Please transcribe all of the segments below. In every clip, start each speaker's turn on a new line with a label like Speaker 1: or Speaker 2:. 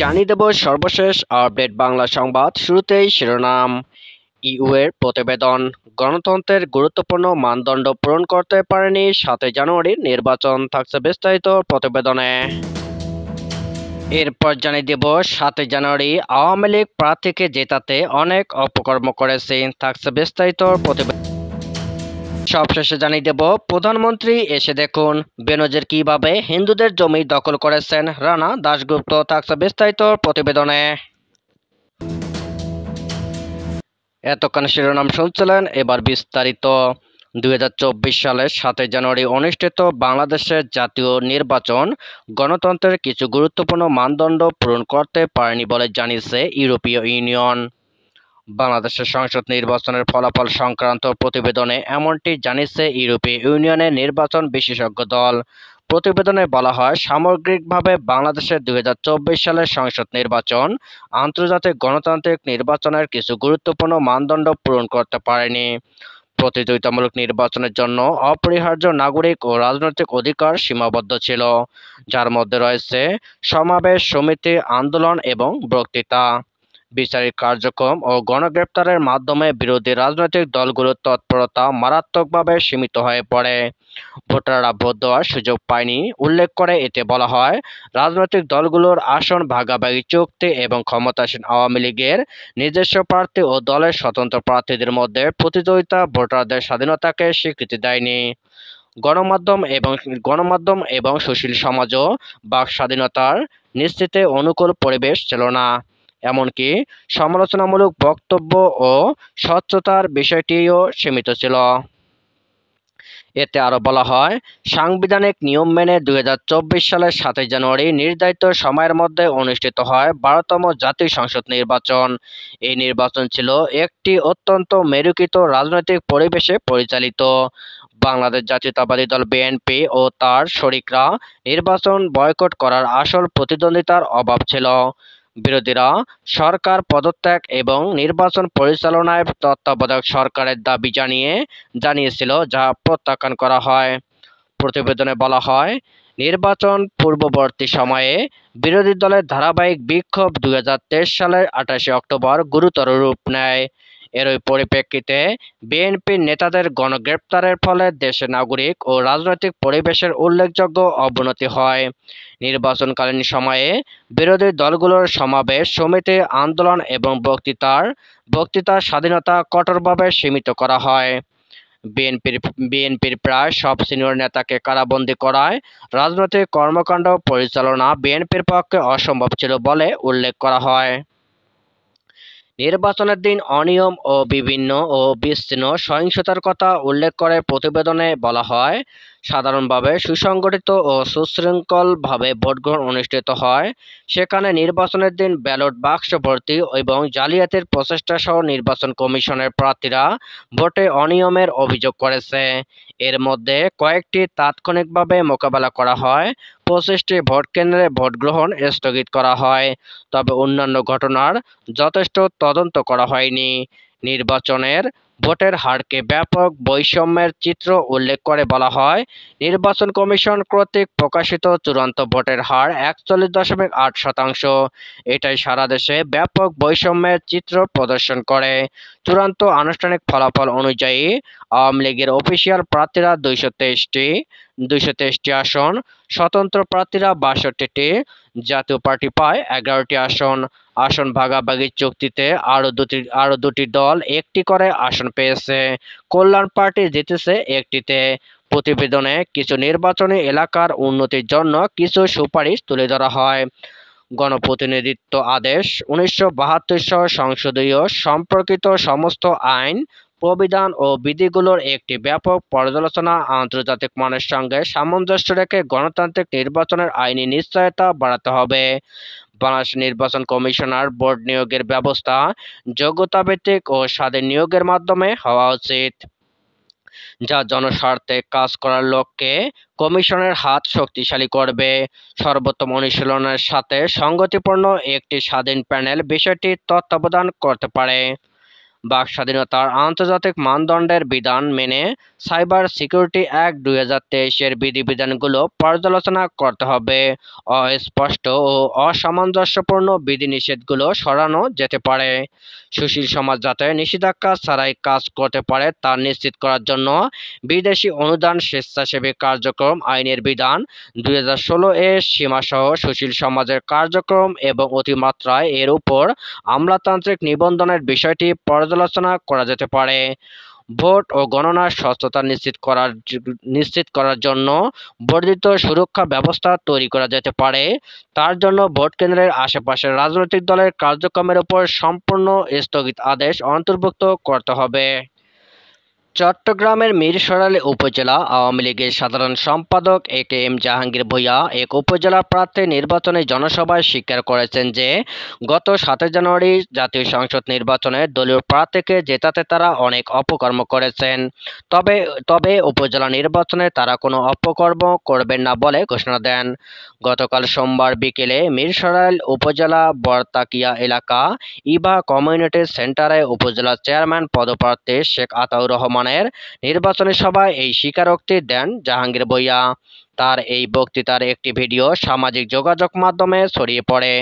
Speaker 1: জানিয়ে দেব সর্বশেষ আপডেট বাংলা সংবাদ। শুরুতেই শিরোনাম। ইইউ এর প্রতিবেদন, গণতন্ত্রের গুরুত্বপূর্ণ মানদণ্ড পূরণ করতে পারেনি 7 জানুয়ারির নির্বাচন, থাকছে বিস্তারিত প্রতিবেদনে। এরপর জানিয়ে দেব 7 জানুয়ারি আওয়ামী লীগ প্রার্থীকে জেতাতে অনেক অপকর্ম করেছে, থাকছে বিস্তারিত প্রতিবেদন। সবশেষে জানিয়ে দেব প্রধানমন্ত্রী এসে দেখুন, বেনজির কিভাবে হিন্দুদের জমি দখল করেছেন রানা দাশগুপ্ত, থাকছে বিস্তারিত প্রতিবেদনে। এতক্ষণ শিরোনাম শুনছিলেন, এবার বিস্তারিত। 2024 সালের 7 জানুয়ারি অনুষ্ঠিত বাংলাদেশের জাতীয় নির্বাচন গণতন্ত্রের কিছু গুরুত্বপূর্ণ মানদণ্ড পূরণ করতে পারেনি বলে জানিয়েছে ইউরোপীয় ইউনিয়ন। বাংলাদেশের সংসদ নির্বাচনের ফলাফল সংক্রান্ত প্রতিবেদনে এমনটি জানিয়েছে ইউরোপীয় ইউনিয়নের নির্বাচন বিশেষজ্ঞ দল। প্রতিবেদনে বলা হয়, সামগ্রিকভাবে বাংলাদেশের 2024 সালের সংসদ নির্বাচন আন্তর্জাতিক গণতান্ত্রিক নির্বাচনের কিছু গুরুত্বপূর্ণ মানদণ্ড পূরণ করতে পারেনি। প্রতিযোগিতামূলক নির্বাচনের জন্য অপরিহার্য নাগরিক ও রাজনৈতিক অধিকার সীমাবদ্ধ ছিল, যার মধ্যে রয়েছে সমাবেশ, সমিতি, আন্দোলন এবং বক্তৃতা। বিচারিক কার্যক্রম ও গণগ্রেপ্তারের মাধ্যমে বিরোধী রাজনৈতিক দলগুলোর তৎপরতা মারাত্মকভাবে সীমিত হয়ে পড়ে। ভোটাররা ভোট দেওয়ার সুযোগ পায়নি উল্লেখ করে এতে বলা হয়, রাজনৈতিক দলগুলোর আসন ভাগাভাগি চুক্তি এবং ক্ষমতাসীন আওয়ামী লীগের নিজস্ব প্রার্থী ও দলের স্বতন্ত্র প্রার্থীদের মধ্যে প্রতিদ্বন্দ্বিতা ভোটারদের স্বাধীনতাকে স্বীকৃতি দেয়নি। গণমাধ্যম এবং সুশীল সমাজও বাক স্বাধীনতার নিশ্চিতে অনুকূল পরিবেশ ছিল না। এমনকি সমালোচনামূলক বক্তব্য ও স্বচ্ছতার বিষয়টিও সীমিত ছিল। এতে আরও বলা হয়, সাংবিধানিক নিয়ম মেনে 2024 সালের 7 জানুয়ারি নির্ধারিত সময়ের মধ্যে অনুষ্ঠিত হয় 12তম জাতীয় সংসদ নির্বাচন। এই নির্বাচন ছিল একটি অত্যন্ত মেরুকৃত রাজনৈতিক পরিবেশে পরিচালিত। বাংলাদেশ জাতীয়তাবাদী দল বিএনপি ও তার শরিকরা নির্বাচন বয়কট করার আসল প্রতিদ্বন্দ্বিতার অভাব ছিল। বিরোধীরা সরকার পদত্যাগ এবং নির্বাচন পরিচালনায় তত্ত্বাবধায়ক সরকারের দাবি জানিয়েছিল, যা প্রত্যাখ্যান করা হয়। প্রতিবেদনে বলা হয়, নির্বাচন পূর্ববর্তী সময়ে বিরোধী দলের ধারাবাহিক বিক্ষোভ 2023 সালের 28 অক্টোবর গুরুতর রূপ নেয়। এরই পরিপ্রেক্ষিতে বিএনপির নেতাদের গণগ্রেপ্তারের ফলে দেশের নাগরিক ও রাজনৈতিক পরিবেশের উল্লেখযোগ্য অবনতি হয়। নির্বাচনকালীন সময়ে বিরোধী দলগুলোর সমাবেশ, সমিতি, আন্দোলন এবং বক্তৃতার স্বাধীনতা কঠোরভাবে সীমিত করা হয়। বিএনপির প্রায় সব সিনিয়র নেতাকে কারাবন্দী করায় রাজনৈতিক কর্মকাণ্ড পরিচালনা বিএনপির পক্ষে অসম্ভব ছিল বলে উল্লেখ করা হয়। নির্বাচনের দিন অনিয়ম ও বিভিন্ন ও বিচ্ছিন্ন সহিংসতার কথা উল্লেখ করে প্রতিবেদনে বলা হয়, সাধারণভাবে সুসংগঠিত ও সুশৃঙ্খলভাবে ভোটগ্রহণ অনুষ্ঠিত হয়। সেখানে নির্বাচনের দিন ব্যালট বাক্স ভর্তি এবং জালিয়াতির প্রচেষ্টা সহ নির্বাচন কমিশনের প্রার্থীরা ভোটে অনিয়মের অভিযোগ করেছে। এর মধ্যে কয়েকটি তাৎক্ষণিকভাবে মোকাবেলা করা হয়, 25টি ভোট কেন্দ্রে ভোট গ্রহণ স্থগিত করা হয়, তবে অন্যান্য ঘটনার যথেষ্ট তদন্ত করা হয়নি। নির্বাচনের ভোটের হারকে ব্যাপক বৈষম্যের চিত্র উল্লেখ করে বলা হয়, নির্বাচন কমিশন কর্তৃক প্রকাশিত চূড়ান্ত ভোটের হার 41.8%। এটাই সারা দেশে ব্যাপক বৈষম্যের চিত্র প্রদর্শন করে। চূড়ান্ত আনুষ্ঠানিক ফলাফল অনুযায়ী আওয়ামী লীগের অফিসিয়াল প্রার্থীরা 223টি আসন, স্বতন্ত্র প্রার্থীরা 62টি, জাতীয় পার্টি পায় 11টি আসন ভাগাভাগির চুক্তিতে আরও দুটি দল একটি করে আসন পেয়েছে। কল্যাণ পার্টি জিতেছে একটিতে। প্রতিবেদনে কিছু নির্বাচনী এলাকার উন্নতির জন্য কিছু সুপারিশ তুলে ধরা হয়। গণপ্রতিনিধিত্ব আদেশ 1972 সহ সংসদীয় সম্পর্কিত সমস্ত আইন, প্রবিধান ও বিধিগুলোর একটি ব্যাপক পর্যালোচনা, আন্তর্জাতিক মানের সঙ্গে সামঞ্জস্য রেখে গণতান্ত্রিক নির্বাচনের আইনি নিশ্চয়তা বাড়াতে হবে। বাংলাদেশ নির্বাচন কমিশনার বোর্ড নিয়োগের ব্যবস্থা যোগ্যতাভিত্তিক ও স্বাধীন নিয়োগের মাধ্যমে হওয়া উচিত, যা জনস্বার্থে কাজ করার লক্ষ্যে কমিশনের হাত শক্তিশালী করবে। সর্বোত্তম অনুশীলনের সাথে সঙ্গতিপূর্ণ একটি স্বাধীন প্যানেল বিষয়টি তত্ত্বাবধান করতে পারে। বাক স্বাধীনতার আন্তর্জাতিক মানদণ্ডের বিধান মেনে সাইবার সিকিউরিটি অ্যাক্ট 2023-এর বিধিবিধানগুলো পর্যালোচনা করতে হবে। অস্পষ্ট ও অসামঞ্জস্যপূর্ণ বিধিনিষেধগুলো সরানো যেতে পারে। সুশীল সমাজ যাতে নিষেধাজ্ঞা ছাড়াই কাজ করতে পারে তা নিশ্চিত করার জন্য বিদেশি অনুদান স্বেচ্ছাসেবী কার্যক্রম আইনের বিধান 2016-এর সীমাসহ সুশীল সমাজের কার্যক্রম এবং অতিমাত্রায় এর উপর আমলাতান্ত্রিক নিবন্ধনের বিষয়টি পর্যালোচনা করা যেতে পারে। ভোট ও গণনার স্বচ্ছতা নিশ্চিত করার জন্য বর্ধিত সুরক্ষা ব্যবস্থা তৈরি করা যেতে পারে। তার জন্য ভোট কেন্দ্রের আশেপাশের রাজনৈতিক দলের কার্যক্রমের উপর সম্পূর্ণ স্থগিতাদেশ অন্তর্ভুক্ত করতে হবে। চট্টগ্রামের মীরসরাইল উপজেলা আওয়ামী লীগের সাধারণ সম্পাদক এ.কে.এম. জাহাঙ্গীর ভূঁইয়া এক উপজেলা প্রার্থী নির্বাচনী জনসভায় স্বীকার করেছেন যে গত 7 জানুয়ারি জাতীয় সংসদ নির্বাচনে দলীয় প্রার্থীকে জেতাতে তারা অনেক অপকর্ম করেছেন। তবে উপজেলা নির্বাচনে তারা কোনো অপকর্ম করবেন না বলে ঘোষণা দেন। গতকাল সোমবার বিকেলে মীরসরাইল উপজেলা বরতাকিয়া এলাকা ইভা কমিউনিটি সেন্টারে উপজেলা চেয়ারম্যান পদপ্রার্থী শেখ আতাউর রহমানের নির্বাচনী সভায় এই স্বীকারোক্তি দেন জাহাঙ্গীর ভূঁইয়া। তার এই বক্তৃতার একটি ভিডিও সামাজিক যোগাযোগ মাধ্যমে ছড়িয়ে পড়ে।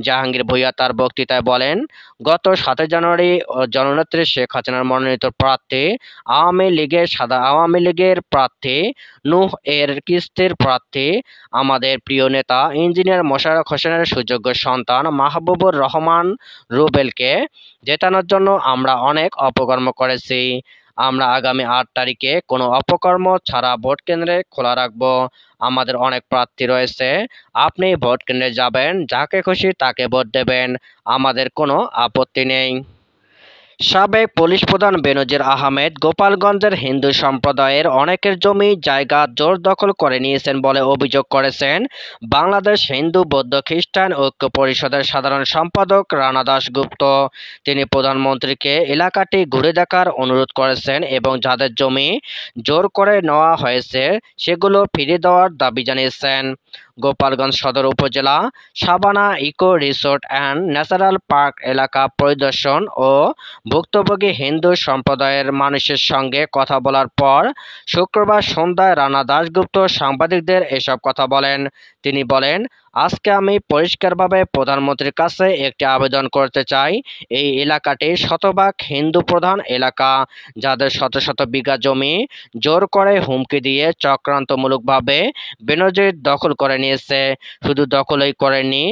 Speaker 1: জাহাঙ্গীর ভূঁইয়া তার বক্তৃতায় বলেন, গত 7 জানুয়ারি জননেত্রী শেখ হাসিনার মনোনীত প্রার্থী আওয়ামী লীগের প্রার্থী নূহ এর কিস্তির প্রার্থী আমাদের প্রিয় নেতা ইঞ্জিনিয়ার মোশাররফ হোসেনের সুযোগ্য সন্তান মাহবুবুর রহমান রুবেলকে জেতানোর জন্য আমরা অনেক অপকর্ম করেছি। আমরা আগামী 8 তারিখে কোনো অপকর্ম ছাড়া ভোট কেন্দ্রে খোলা রাখব। আমাদের অনেক প্রার্থী রয়েছে। আপনি ভোট কেন্দ্রে যাবেন, যাকে খুশি তাকে ভোট দেবেন। আমাদের কোনো আপত্তি নেই। সাবেক পুলিশ প্রধান বেনজির আহমেদ গোপালগঞ্জের হিন্দু সম্প্রদায়ের অনেকের জমি জায়গা জোর দখল করে নিয়েছেন বলে অভিযোগ করেছেন বাংলাদেশ হিন্দু বৌদ্ধ খ্রিস্টান ঐক্য পরিষদের সাধারণ সম্পাদক রানা দাশগুপ্ত। তিনি প্রধানমন্ত্রীকে এলাকাটি ঘুরে দেখার অনুরোধ করেছেন এবং যাদের জমি জোর করে নেওয়া হয়েছে সেগুলো ফিরিয়ে দেওয়ার দাবি জানিয়েছেন। গোপালগঞ্জ সদর উপজেলা Sabana eco resort and natural park এলাকা পরিদর্শন ও ভুক্তভোগী হিন্দু সম্প্রদায়ের মানুষের সঙ্গে কথা বলার পর শুক্রবার সন্ধ্যায় রানা দাশগুপ্ত সাংবাদিকদের এসব কথা বলেন। তিনি বলেন, আজকে আমি পরিষ্কারভাবে প্রধানমন্ত্রীর কাছে একটি আবেদন করতে চাই। এই এলাকাটি শতভাগ হিন্দু প্রধান এলাকা, যাদের শত শত বিঘা জমি জোর করে হুমকি দিয়ে চক্রান্তমূলকভাবে বেনজির দখল করে নিয়েছে। শুধু দখলই করেনি,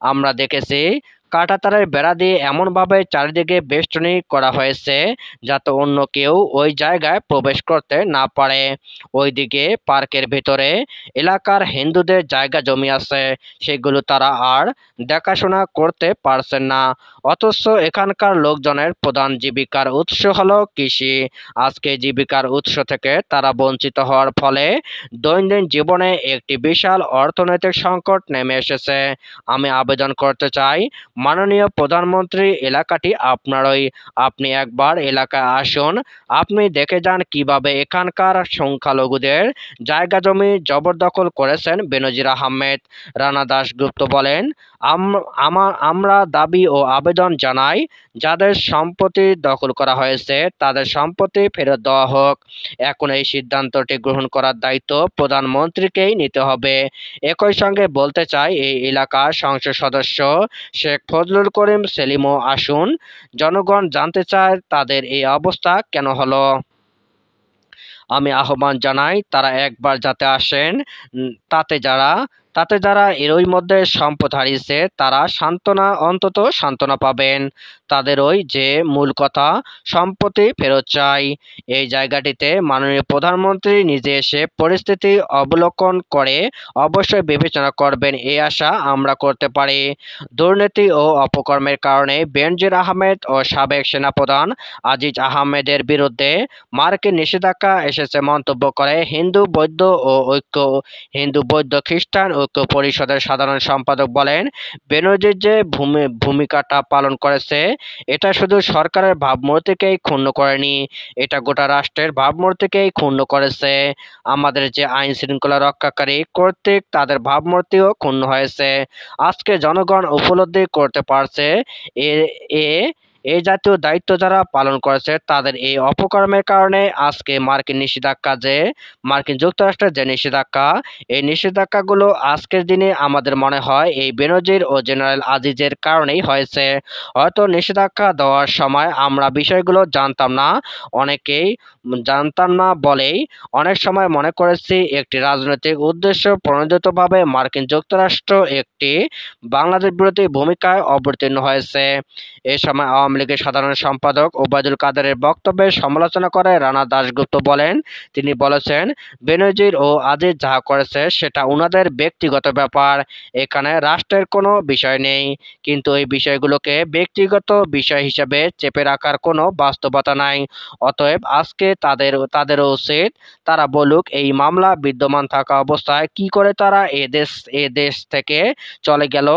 Speaker 1: আমরা দেখেছি কাঁটাতারের বেড়া দিয়ে এমনভাবে চারিদিকে বেষ্টনী করা হয়েছে যাতে অন্য কেউ ওই জায়গায় প্রবেশ করতে না পারে। ওইদিকে পার্কের ভিতরে এলাকার হিন্দুদের জায়গা জমি আছে, সেগুলো তারা আর দেখাশোনা করতে পারছেন না। অথচ এখানকার লোকজনের প্রধান জীবিকার উৎস হলো কৃষি। আজকে জীবিকার উৎস থেকে তারা বঞ্চিত হওয়ার ফলে দৈনন্দিন জীবনে একটি বিশাল অর্থনৈতিক সংকট নেমে এসেছে। আমি আবেদন করতে চাই, মাননীয় প্রধানমন্ত্রী, এলাকাটি আপনারই। আপনি একবার এলাকায় আসুন, আপনি দেখে যান কিভাবে এখানকার সংখ্যালঘুদের জায়গা জমি জবরদখল করেছেন বেনজির আহমেদ। রানা দাশগুপ্ত বলেন, আমরা দাবি ও আবেদন জানাই, যাদের সম্পত্তি দখল করা হয়েছে তাদের সম্পত্তি ফেরত দেওয়া হোক। এখন এই সিদ্ধান্তটি গ্রহণ করার দায়িত্ব প্রধানমন্ত্রীকেই নিতে হবে। একই সঙ্গে বলতে চাই, এই এলাকার সংসদ সদস্য শেখ ফজলুল করিম সেলিমও আসুন। জনগণ জানতে চায় তাদের এই অবস্থা কেন হলো। আমি আহ্বান জানাই তারা একবার যাতে আসেন। তাতে যারা এরই মধ্যে সম্পদ হারিয়েছে তারা অন্তত সান্ত্বনা পাবেন। তাদের ওই যে মূল কথা, সম্পত্তি ফেরত চাই। এই জায়গাটিতে মাননীয় প্রধানমন্ত্রী নিজে এসে পরিস্থিতি অবলোকন করে অবশ্যই বিবেচনা করবেন, এই আশা আমরা করতে পারি। দুর্নীতি ও অপকর্মের কারণে বেনজির আহমেদ ও সাবেক সেনাপ্রধান আজিজ আহমেদের বিরুদ্ধে মার্কিন নিষেধাজ্ঞা এসেছে মন্তব্য করে হিন্দু বৌদ্ধ খ্রিস্টান ঐক্য পরিষদের সাধারণ সম্পাদক বলেন, বেনজির যে ভূমিকাটা পালন করেছে এটা শুধু সরকারের ভাবমূর্তিকেই ক্ষুণ্ণ করেনি, এটা গোটা রাষ্ট্রের ভাবমূর্তিকেই ক্ষুণ্ণ করেছে। আমাদের যে আইন শৃঙ্খলা রক্ষাকারী কর্তৃক তাদের ভাবমূর্তিও ক্ষুণ্ণ হয়েছে। আজকে জনগণ উপলব্ধি করতে পারছে এই জাতীয় দায়িত্ব যারা পালন করেছে তাদের এই অপকর্মের কারণে আজকে মার্কিন যুক্তরাষ্ট্রের যে নিষেধাজ্ঞা, এই নিষেধাজ্ঞাগুলো আজকের দিনে আমাদের মনে হয় এই বেনজির ও জেনারেল আজিজের কারণেই হয়েছে। হয়তো নিষেধাজ্ঞা দেওয়ার সময় আমরা বিষয়গুলো অনেকেই জানতাম না বলেই অনেক সময় মনে করেছি একটি রাজনৈতিক উদ্দেশ্য প্রণোদিতভাবে মার্কিন যুক্তরাষ্ট্র একটি বাংলাদেশ বিরোধী ভূমিকায় অবতীর্ণ হয়েছে। এ সময় আওয়ামী লীগের সাধারণ সম্পাদক ওবায়দুল কাদেরের বক্তব্যের সমালোচনা করে রানা দাশগুপ্ত বলেন, তিনি বলেছেন, বেনজির ও আজিজ যা করেছে সেটা উনাদের ব্যক্তিগত ব্যাপার, এখানে রাষ্ট্রের কোনো বিষয় নেই। কিন্তু এই বিষয়গুলোকে ব্যক্তিগত বিষয় হিসেবে চেপে রাখার কোনো বাস্তবতা নাই। অতএব আজকে তাদেরও উচিত তারা বলুক এই মামলা বিদ্যমান থাকা অবস্থায় কি করে তারা এ দেশ থেকে চলে গেল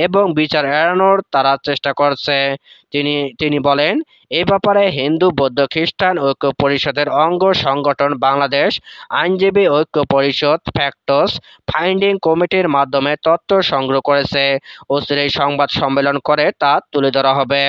Speaker 1: এবং বিচার এড়ানোর তারা চেষ্টা করছে। তিনি বলেন, এ ব্যাপারে হিন্দু বৌদ্ধ খ্রিস্টান ঐক্য পরিষদের অঙ্গ সংগঠন বাংলাদেশ আইনজীবী ঐক্য পরিষদ ফ্যাক্টস ফাইন্ডিং কমিটির মাধ্যমে তথ্য সংগ্রহ করেছে। অচিরেই সংবাদ সম্মেলন করে তা তুলে ধরা হবে।